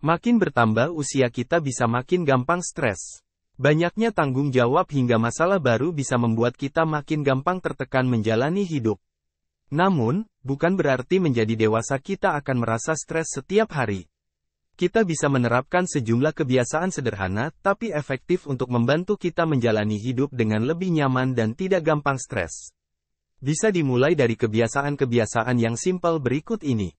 Makin bertambah usia kita bisa makin gampang stres. Banyaknya tanggung jawab hingga masalah baru bisa membuat kita makin gampang tertekan menjalani hidup. Namun, bukan berarti menjadi dewasa kita akan merasa stres setiap hari. Kita bisa menerapkan sejumlah kebiasaan sederhana tapi efektif untuk membantu kita menjalani hidup dengan lebih nyaman dan tidak gampang stres. Bisa dimulai dari kebiasaan-kebiasaan yang simpel berikut ini.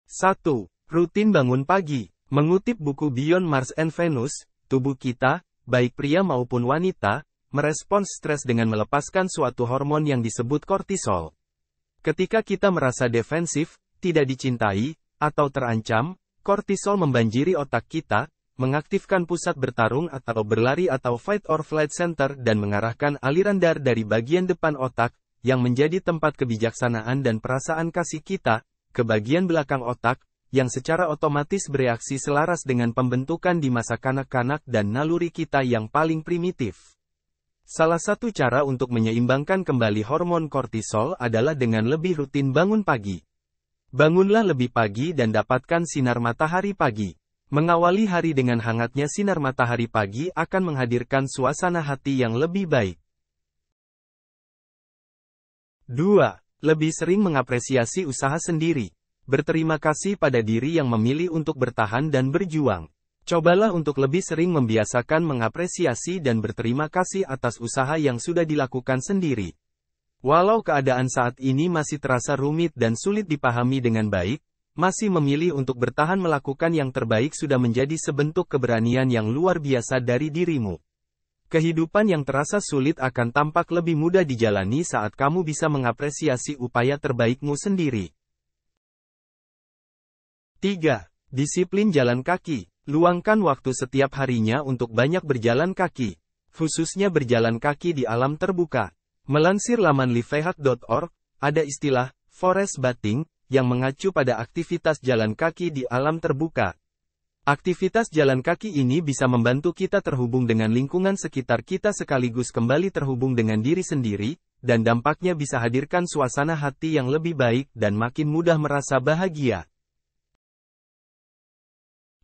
1. Rutin bangun pagi. Mengutip buku Beyond Mars and Venus, tubuh kita, baik pria maupun wanita, merespons stres dengan melepaskan suatu hormon yang disebut kortisol. Ketika kita merasa defensif, tidak dicintai, atau terancam, kortisol membanjiri otak kita, mengaktifkan pusat bertarung atau berlari atau fight or flight center dan mengarahkan aliran darah dari bagian depan otak, yang menjadi tempat kebijaksanaan dan perasaan kasih kita, ke bagian belakang otak, yang secara otomatis bereaksi selaras dengan pembentukan di masa kanak-kanak dan naluri kita yang paling primitif. Salah satu cara untuk menyeimbangkan kembali hormon kortisol adalah dengan lebih rutin bangun pagi. Bangunlah lebih pagi dan dapatkan sinar matahari pagi. Mengawali hari dengan hangatnya sinar matahari pagi akan menghadirkan suasana hati yang lebih baik. 2. Lebih sering mengapresiasi usaha sendiri. Berterima kasih pada diri yang memilih untuk bertahan dan berjuang. Cobalah untuk lebih sering membiasakan mengapresiasi dan berterima kasih atas usaha yang sudah dilakukan sendiri. Walau keadaan saat ini masih terasa rumit dan sulit dipahami dengan baik, masih memilih untuk bertahan melakukan yang terbaik sudah menjadi sebentuk keberanian yang luar biasa dari dirimu. Kehidupan yang terasa sulit akan tampak lebih mudah dijalani saat kamu bisa mengapresiasi upaya terbaikmu sendiri. 3. Disiplin jalan kaki. Luangkan waktu setiap harinya untuk banyak berjalan kaki, khususnya berjalan kaki di alam terbuka. Melansir laman livehak.org, ada istilah forest bathing yang mengacu pada aktivitas jalan kaki di alam terbuka. Aktivitas jalan kaki ini bisa membantu kita terhubung dengan lingkungan sekitar kita sekaligus kembali terhubung dengan diri sendiri, dan dampaknya bisa hadirkan suasana hati yang lebih baik dan makin mudah merasa bahagia.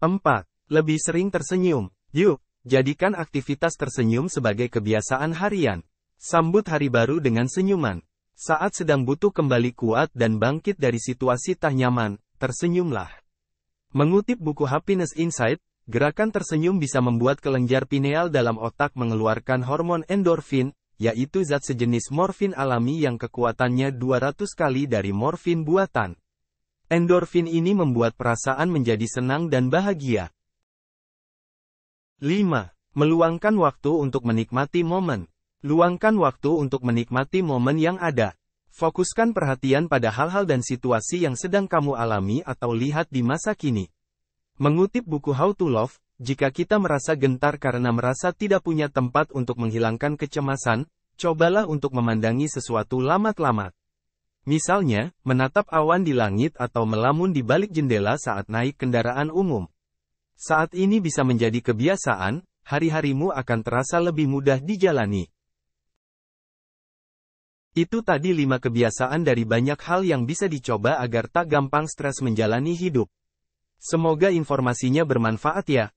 4. Lebih sering tersenyum. Yuk, jadikan aktivitas tersenyum sebagai kebiasaan harian. Sambut hari baru dengan senyuman. Saat sedang butuh kembali kuat dan bangkit dari situasi tak nyaman, tersenyumlah. Mengutip buku Happiness Inside, gerakan tersenyum bisa membuat kelenjar pineal dalam otak mengeluarkan hormon endorfin, yaitu zat sejenis morfin alami yang kekuatannya 200 kali dari morfin buatan. Endorfin ini membuat perasaan menjadi senang dan bahagia. 5. Meluangkan waktu untuk menikmati momen. Luangkan waktu untuk menikmati momen yang ada. Fokuskan perhatian pada hal-hal dan situasi yang sedang kamu alami atau lihat di masa kini. Mengutip buku How to Love, jika kita merasa gentar karena merasa tidak punya tempat untuk menghilangkan kecemasan, cobalah untuk memandangi sesuatu lamat-lamat. Misalnya, menatap awan di langit atau melamun di balik jendela saat naik kendaraan umum. Saat ini bisa menjadi kebiasaan, hari-harimu akan terasa lebih mudah dijalani. Itu tadi 5 kebiasaan dari banyak hal yang bisa dicoba agar tak gampang stres menjalani hidup. Semoga informasinya bermanfaat ya.